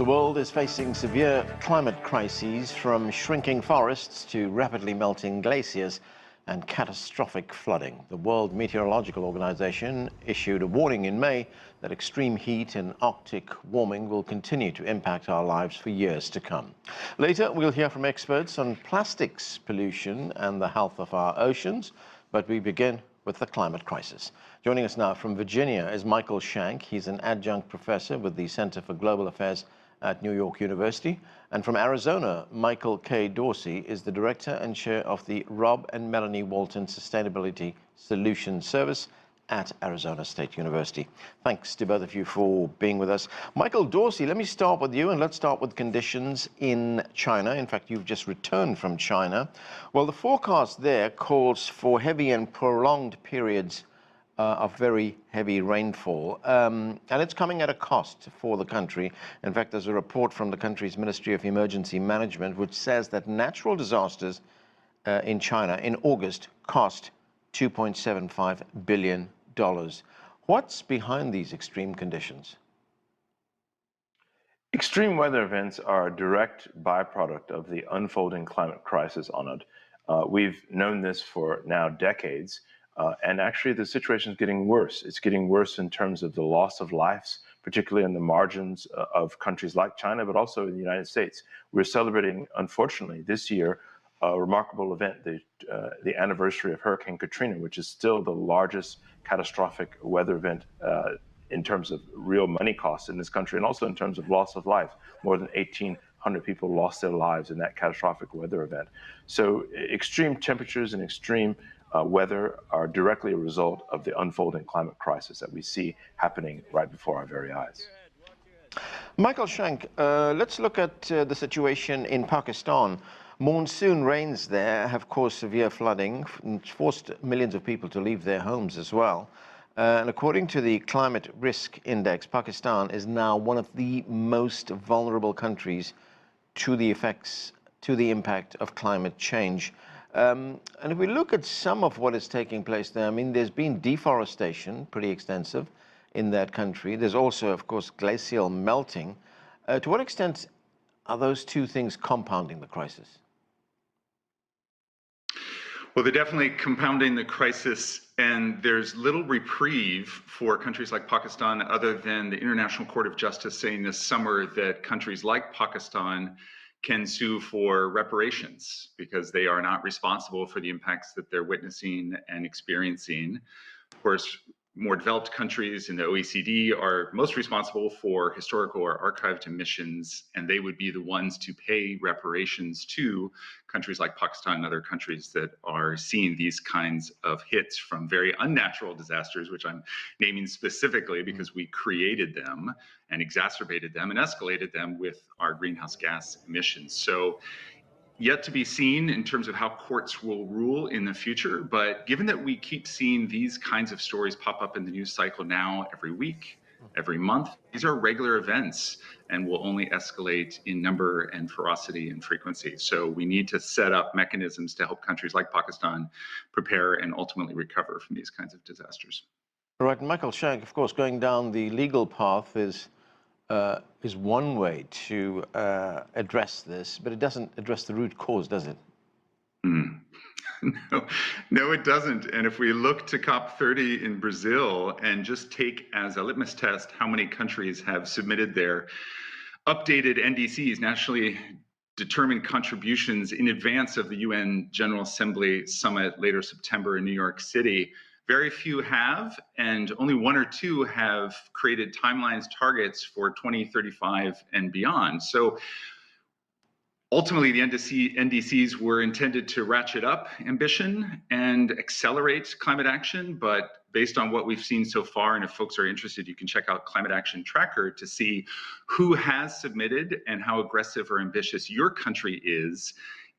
The world is facing severe climate crises, from shrinking forests to rapidly melting glaciers and catastrophic flooding. The World Meteorological Organization issued a warning in May that extreme heat and Arctic warming will continue to impact our lives for years to come. Later, we'll hear from experts on plastics pollution and the health of our oceans, but we begin with the climate crisis. Joining us now from Virginia is Michael Shank. He's an adjunct professor with the Center for Global Affairs at New York University. And from Arizona, Michael K. Dorsey is the director and chair of the Rob and Melani Walton Sustainability Solutions Service at Arizona State University. Thanks to both of you for being with us. Michael Dorsey, let me start with you, and let's start with conditions in China. In fact, you've just returned from China. Well, the forecast there calls for heavy and prolonged periods of very heavy rainfall, and it's coming at a cost for the country. In fact, there's a report from the country's Ministry of Emergency Management which says that natural disasters in China in August cost $2.75 billion. What's behind these extreme conditions? Extreme weather events are a direct byproduct of the unfolding climate crisis on it. We've known this for now decades. And actually, the situation is getting worse. It's getting worse in terms of the loss of lives, particularly in the margins of countries like China, but also in the United States. We're celebrating, unfortunately, this year, a remarkable event, the anniversary of Hurricane Katrina, which is still the largest catastrophic weather event in terms of real money costs in this country, and also in terms of loss of life. More than 1,800 people lost their lives in that catastrophic weather event. So extreme temperatures and extreme weather are directly a result of the unfolding climate crisis that we see happening right before our very eyes. Michael Shank, let's look at the situation in Pakistan. Monsoon rains there have caused severe flooding and forced millions of people to leave their homes as well. And according to the Climate Risk Index, Pakistan is now one of the most vulnerable countries to the impact of climate change. And if we look at some of what is taking place there, I mean, there's been deforestation, pretty extensive, in that country. There's also, of course, glacial melting. To what extent are those two things compounding the crisis? Well, they're definitely compounding the crisis, and there's little reprieve for countries like Pakistan other than the International Court of Justice saying this summer that countries like Pakistan can sue for reparations because they are not responsible for the impacts that they're witnessing and experiencing. Of course, more developed countries in the OECD are most responsible for historical or archived emissions, and they would be the ones to pay reparations to countries like Pakistan and other countries that are seeing these kinds of hits from very unnatural disasters, which I'm naming specifically because we created them and exacerbated them and escalated them with our greenhouse gas emissions. So yet to be seen in terms of how courts will rule in the future. But given that we keep seeing these kinds of stories pop up in the news cycle now every week, every month, these are regular events and will only escalate in number and ferocity and frequency. So we need to set up mechanisms to help countries like Pakistan prepare and ultimately recover from these kinds of disasters. All right, Michael Shank, of course, going down the legal path is one way to address this, but it doesn't address the root cause, does it? No, it doesn't. And if we look to COP30 in Brazil and just take as a litmus test how many countries have submitted their updated NDCs, nationally determined contributions, in advance of the UN General Assembly summit later September in New York City, very few have, and only one or two have created timelines, targets for 2035 and beyond. So ultimately, the NDCs were intended to ratchet up ambition and accelerate climate action, but based on what we've seen so far, and if folks are interested, you can check out Climate Action Tracker to see who has submitted and how aggressive or ambitious your country is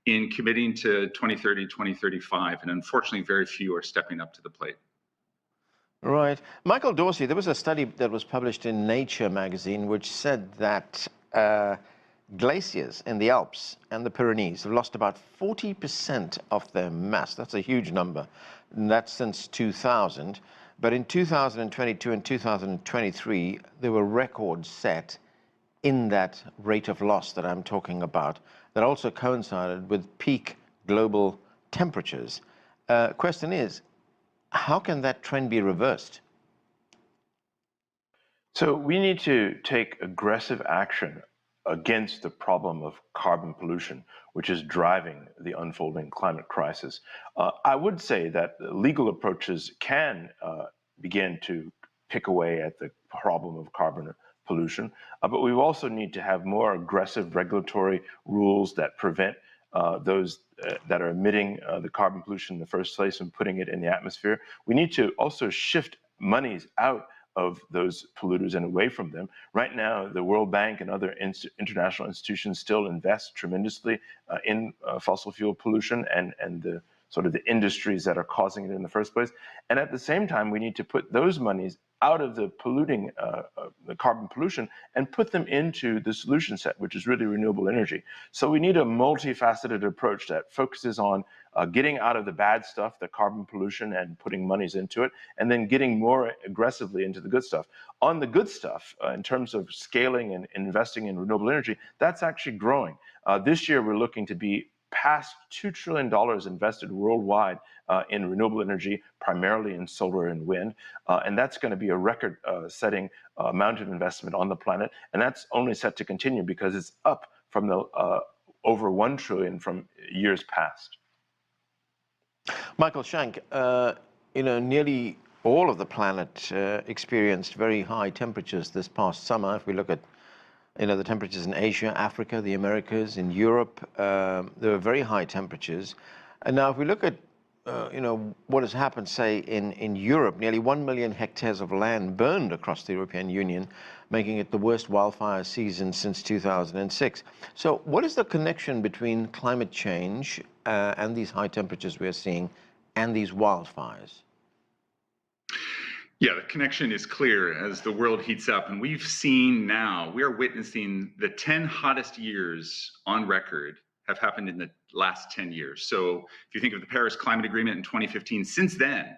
in committing to 2030, 2035, and unfortunately, very few are stepping up to the plate. Right. Michael Dorsey, there was a study that was published in Nature magazine which said that glaciers in the Alps and the Pyrenees have lost about 40% of their mass. That's a huge number, and that's since 2000. But in 2022 and 2023, there were records set in that rate of loss that I'm talking about that also coincided with peak global temperatures. Question is, how can that trend be reversed? So we need to take aggressive action against the problem of carbon pollution, which is driving the unfolding climate crisis. I would say that legal approaches can begin to pick away at the problem of carbon pollution, but we also need to have more aggressive regulatory rules that prevent those that are emitting the carbon pollution in the first place and putting it in the atmosphere. We need to also shift monies out of those polluters and away from them. Right now, the World Bank and other international institutions still invest tremendously in fossil fuel pollution and the sort of the industries that are causing it in the first place. And at the same time, we need to put those monies out of the polluting, the carbon pollution, and put them into the solution set, which is really renewable energy. So we need a multifaceted approach that focuses on getting out of the bad stuff, the carbon pollution, and putting monies into it, and then getting more aggressively into the good stuff. On the good stuff, in terms of scaling and investing in renewable energy, that's actually growing. This year, we're looking to be past $2 trillion invested worldwide in renewable energy, primarily in solar and wind. And that's going to be a record-setting amount of investment on the planet. And that's only set to continue because it's up from the over $1 trillion from years past. Michael Shank, nearly all of the planet experienced very high temperatures this past summer. If we look at the temperatures in Asia, Africa, the Americas, in Europe, there were very high temperatures. And now if we look at, what has happened, say, in Europe, nearly 1 million hectares of land burned across the European Union, making it the worst wildfire season since 2006. So what is the connection between climate change and these high temperatures we're seeing and these wildfires? Yeah, the connection is clear as the world heats up. And we've seen now, we are witnessing the 10 hottest years on record have happened in the last 10 years. So if you think of the Paris Climate Agreement in 2015, since then,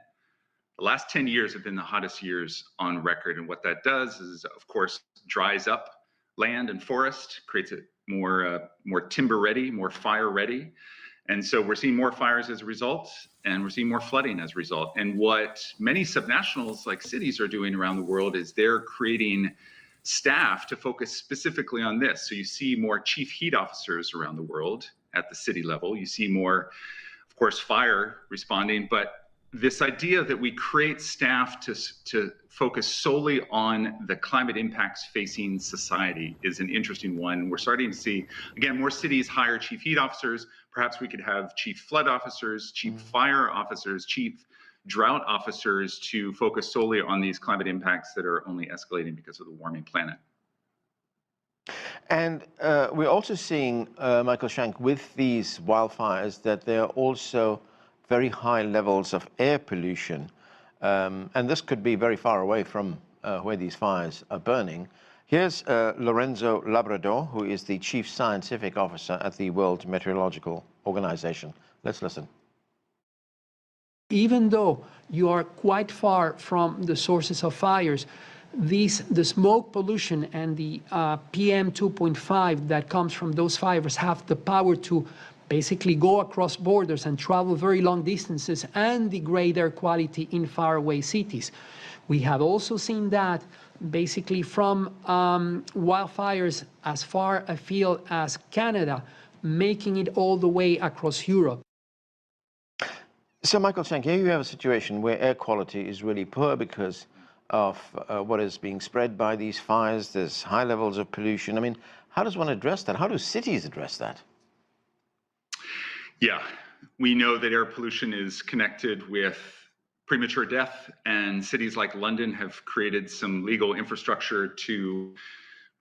the last 10 years have been the hottest years on record. And what that does is, of course, dries up land and forest, creates it more timber ready, more fire ready. And so we're seeing more fires as a result, and we're seeing more flooding as a result. And what many subnationals like cities are doing around the world is they're creating staff to focus specifically on this. So you see more chief heat officers around the world at the city level. You see more, of course, fire responding, but this idea that we create staff to focus solely on the climate impacts facing society is an interesting one. We're starting to see, again, more cities hire chief heat officers. Perhaps we could have chief flood officers, chief fire officers, chief drought officers to focus solely on these climate impacts that are only escalating because of the warming planet. And we're also seeing, Michael Shank, with these wildfires that there are also very high levels of air pollution. And this could be very far away from where these fires are burning. Here's Lorenzo Labrador, who is the Chief Scientific Officer at the World Meteorological Organization. Let's listen. Even though you are quite far from the sources of fires, the smoke pollution and the PM 2.5 that comes from those fires have the power to basically go across borders and travel very long distances and degrade air quality in faraway cities. We have also seen that basically from wildfires as far afield as Canada, making it all the way across Europe. So, Michael Shank, here you have a situation where air quality is really poor because of what is being spread by these fires. There's high levels of pollution. I mean, how does one address that? How do cities address that? Yeah, we know that air pollution is connected with premature death, and cities like London have created some legal infrastructure to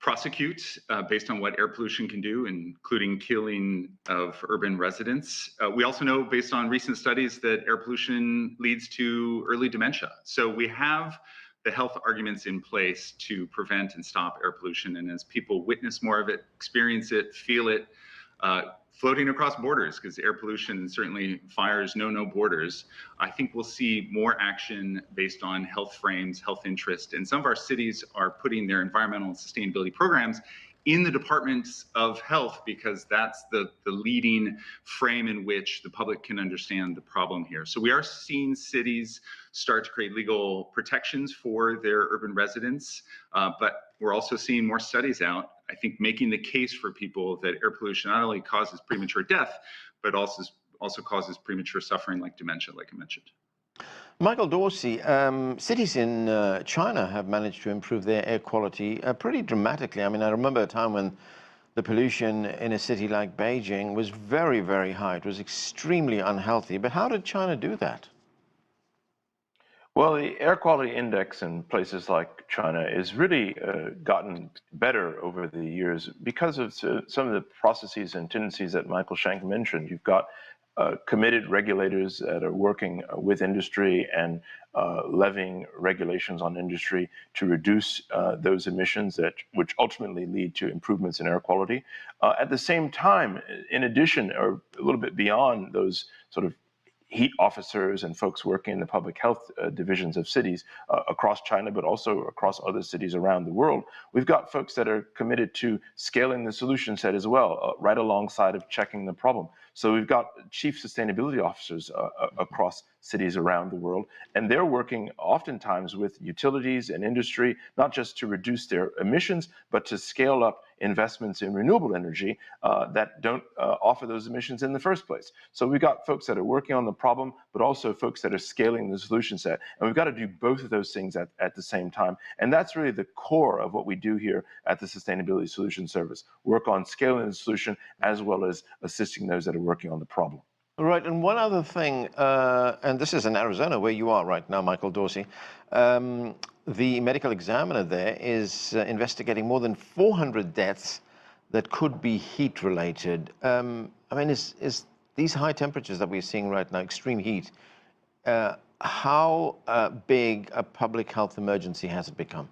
prosecute based on what air pollution can do, including killing of urban residents. We also know, based on recent studies, that air pollution leads to early dementia. So we have the health arguments in place to prevent and stop air pollution. And as people witness more of it, experience it, feel it, floating across borders, because air pollution, certainly fires, know no borders, I think we'll see more action based on health frames, health interest. And some of our cities are putting their environmental and sustainability programs in the departments of health, because that's the leading frame in which the public can understand the problem here. So we are seeing cities start to create legal protections for their urban residents, but we're also seeing more studies out, I think, making the case for people that air pollution not only causes premature death, but also causes premature suffering like dementia, like I mentioned. Michael Dorsey, cities in China have managed to improve their air quality pretty dramatically. I mean, I remember a time when the pollution in a city like Beijing was very, very high. It was extremely unhealthy. But how did China do that? Well, the air quality index in places like China has really gotten better over the years because of some of the processes and tendencies that Michael Shank mentioned. You've got committed regulators that are working with industry and levying regulations on industry to reduce those emissions which ultimately lead to improvements in air quality. At the same time, in addition, or a little bit beyond those sort of heat officers and folks working in the public health divisions of cities across China, but also across other cities around the world, we've got folks that are committed to scaling the solution set as well, right alongside of checking the problem. So we've got chief sustainability officers across cities around the world, and they're working oftentimes with utilities and industry, not just to reduce their emissions, but to scale up investments in renewable energy that don't offer those emissions in the first place. So we've got folks that are working on the problem, but also folks that are scaling the solution set. And we've got to do both of those things at the same time. And that's really the core of what we do here at the Sustainability Solution Service, work on scaling the solution as well as assisting those that are working on the problem. Right, and one other thing, and this is in Arizona where you are right now, Michael Dorsey. The medical examiner there is investigating more than 400 deaths that could be heat-related. I mean, is these high temperatures that we're seeing right now, extreme heat, how big a public health emergency has it become?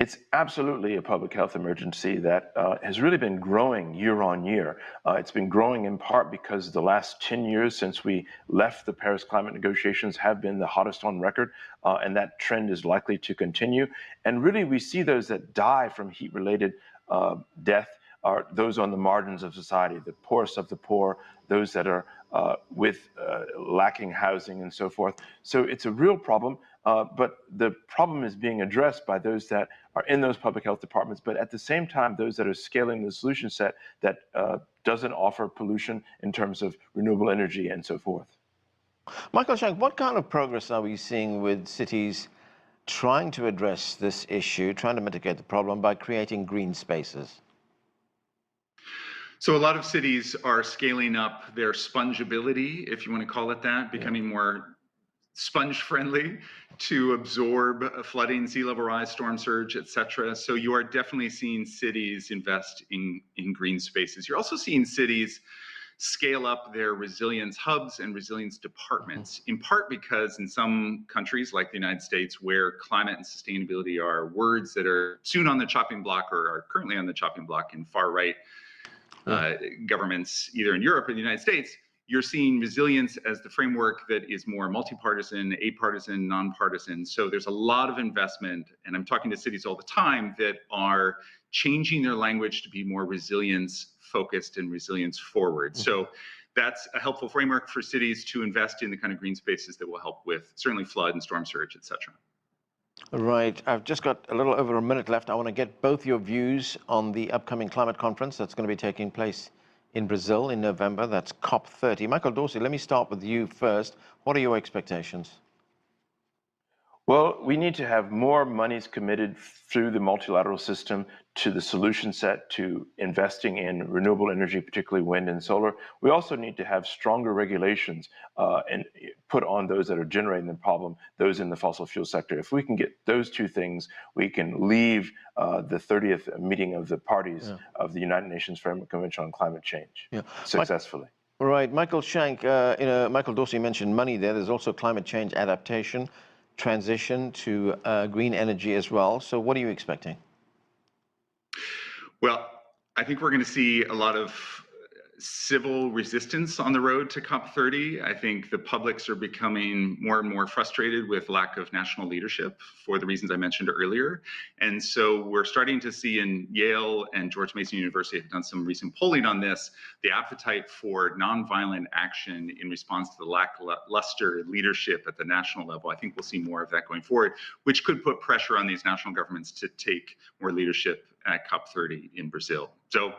It's absolutely a public health emergency that has really been growing year on year. It's been growing in part because the last 10 years since we left the Paris climate negotiations have been the hottest on record, and that trend is likely to continue. And really, we see those that die from heat-related death are those on the margins of society, the poorest of the poor, those that are with lacking housing and so forth. So it's a real problem, but the problem is being addressed by those that are in those public health departments, but at the same time, those that are scaling the solution set that doesn't offer pollution in terms of renewable energy and so forth. Michael Shank, what kind of progress are we seeing with cities trying to address this issue, trying to mitigate the problem by creating green spaces? So a lot of cities are scaling up their spongeability, if you want to call it that, becoming more sponge-friendly to absorb flooding, sea level rise, storm surge, et cetera. So you are definitely seeing cities invest in green spaces. You're also seeing cities scale up their resilience hubs and resilience departments, in part because in some countries like the United States, where climate and sustainability are words that are soon on the chopping block or are currently on the chopping block in far-right governments, either in Europe or the United States, you're seeing resilience as the framework that is more multi-partisan, apartisan, nonpartisan. So there's a lot of investment, and I'm talking to cities all the time that are changing their language to be more resilience-focused and resilience-forward. So that's a helpful framework for cities to invest in the kind of green spaces that will help with certainly flood and storm surge, et cetera. Right. I've just got a little over a minute left. I want to get both your views on the upcoming climate conference that's going to be taking place in Brazil in November. That's COP30. Michael Dorsey, let me start with you first. What are your expectations? Well, we need to have more monies committed through the multilateral system to the solution set, to investing in renewable energy, particularly wind and solar. We also need to have stronger regulations and put on those that are generating the problem, those in the fossil fuel sector. If we can get those two things, we can leave the 30th meeting of the parties of the United Nations Framework Convention on Climate Change successfully. Right. Michael Shank, Michael Dorsey mentioned money there. There's also climate change adaptation, transition to green energy as well. So what are you expecting? Well, I think we're going to see a lot of civil resistance on the road to COP30. I think the publics are becoming more and more frustrated with lack of national leadership for the reasons I mentioned earlier. And so we're starting to see in Yale and George Mason University have done some recent polling on this, the appetite for nonviolent action in response to the lackluster leadership at the national level. I think we'll see more of that going forward, which could put pressure on these national governments to take more leadership at COP30 in Brazil. So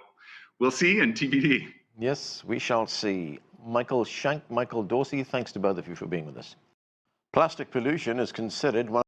we'll see, and TBD. Yes, we shall see. Michael Shank, Michael Dorsey, thanks to both of you for being with us. Plastic pollution is considered one